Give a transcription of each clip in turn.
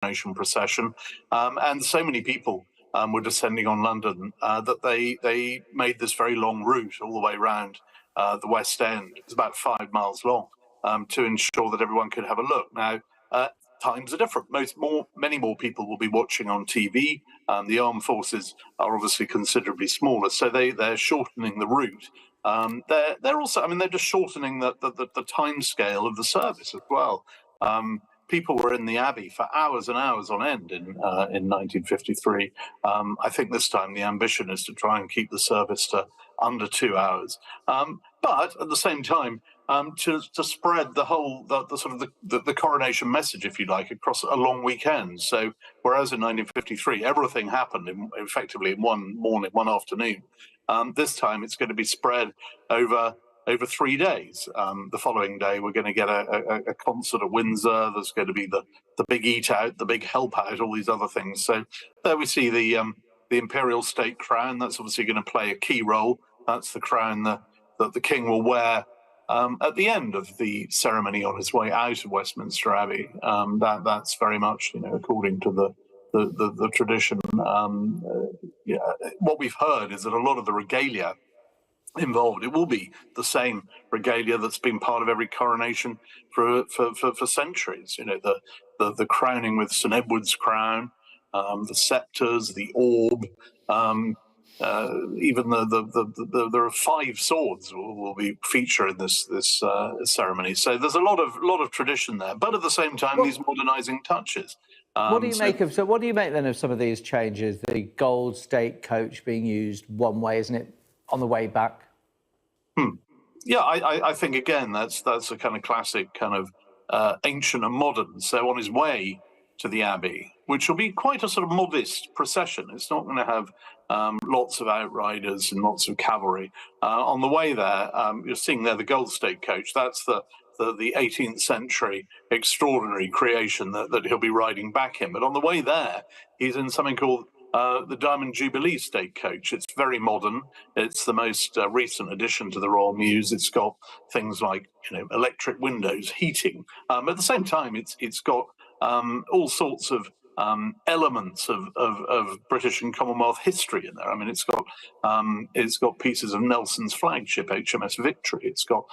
coronation procession, and so many people were descending on London that they made this very long route all the way around the West End. It's about 5 miles long to ensure that everyone could have a look. Now, times are different. Many more people will be watching on TV. The armed forces are obviously considerably smaller, so they're shortening the route. They're also, I mean, they're just shortening the time scale of the service as well. People were in the Abbey for hours and hours on end in 1953. I think this time the ambition is to try and keep the service to under 2 hours. But at the same time, to spread the whole, the coronation message, if you like, across a long weekend. So whereas in 1953, everything happened effectively in one morning, one afternoon, this time it's going to be spread over 3 days. The following day, we're going to get a concert at Windsor. There's going to be the big eat out, the big help out, all these other things. So there we see the imperial state crown. That's obviously going to play a key role. That's the crown that the king will wear at the end of the ceremony on his way out of Westminster Abbey. That's very much, according to the tradition. What we've heard is that a lot of the regalia involved, it will be the same regalia that's been part of every coronation for centuries. The crowning with St Edward's crown, the scepters, the orb, even there are 5 swords will be feature in this ceremony. So there's a lot of tradition there, but at the same time, these modernising touches. What do you make then of some of these changes? The gold state coach being used one way, isn't it, on the way back? Yeah, I think again that's a kind of classic kind of ancient and modern. So on his way to the Abbey, which will be quite a sort of modest procession. It's not going to have lots of outriders and lots of cavalry. On the way there, you're seeing there the Gold State coach. That's the 18th century extraordinary creation that he'll be riding back in. But on the way there, he's in something called the Diamond Jubilee State Coach. It's very modern. It's the most recent addition to the Royal Mews. It's got things like electric windows, heating. At the same time, it's got all sorts of elements of British and Commonwealth history in there. I mean, it's got pieces of Nelson's flagship HMS Victory. It's got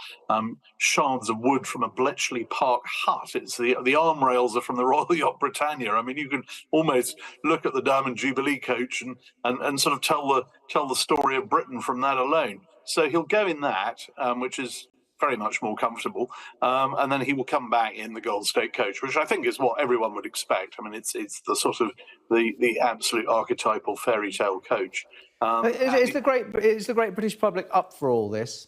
shards of wood from a Bletchley Park hut. It's the arm rails are from the Royal Yacht Britannia. I mean, you can almost look at the Diamond Jubilee coach and sort of tell the story of Britain from that alone. So he'll go in that, which is very much more comfortable, and then he will come back in the Gold State coach, which I think is what everyone would expect. I mean, it's the sort of the absolute archetypal fairy tale coach. Is the great British public up for all this?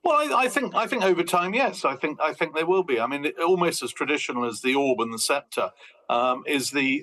Well, I think over time, yes. I think they will be. I mean, almost as traditional as the orb and the scepter is the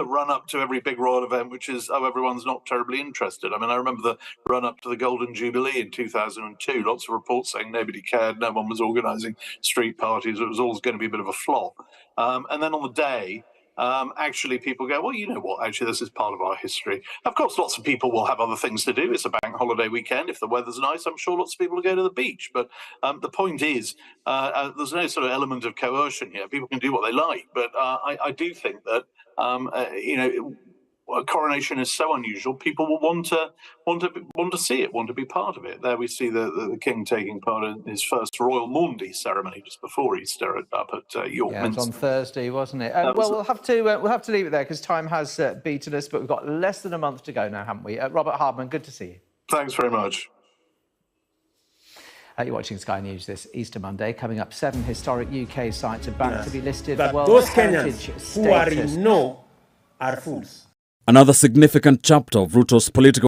run up to every big royal event, which is everyone's not terribly interested. I mean, I remember the run up to the Golden Jubilee in 2002. Lots of reports saying nobody cared, no one was organising street parties. It was always going to be a bit of a flop. And then on the day, actually people go, well, you know what, actually this is part of our history. Of course, lots of people will have other things to do. It's a bank holiday weekend. If the weather's nice, I'm sure lots of people will go to the beach. But the point is, there's no sort of element of coercion here. People can do what they like. But I do think that, a coronation is so unusual, people will want to see it, want to be part of it. There we see the king taking part in his first Royal Maundy ceremony just before Easter up at York Minster. It was on Thursday, wasn't it? Well, we'll have to leave it there because time has beaten us, but we've got less than a month to go now, haven't we? Robert Hardman, good to see you. Thanks very much. You're watching Sky News this Easter Monday. Coming up, 7 historic UK sites are back to be listed But World those Heritage Kenyans who are status. in no are fools. Another significant chapter of Ruto's political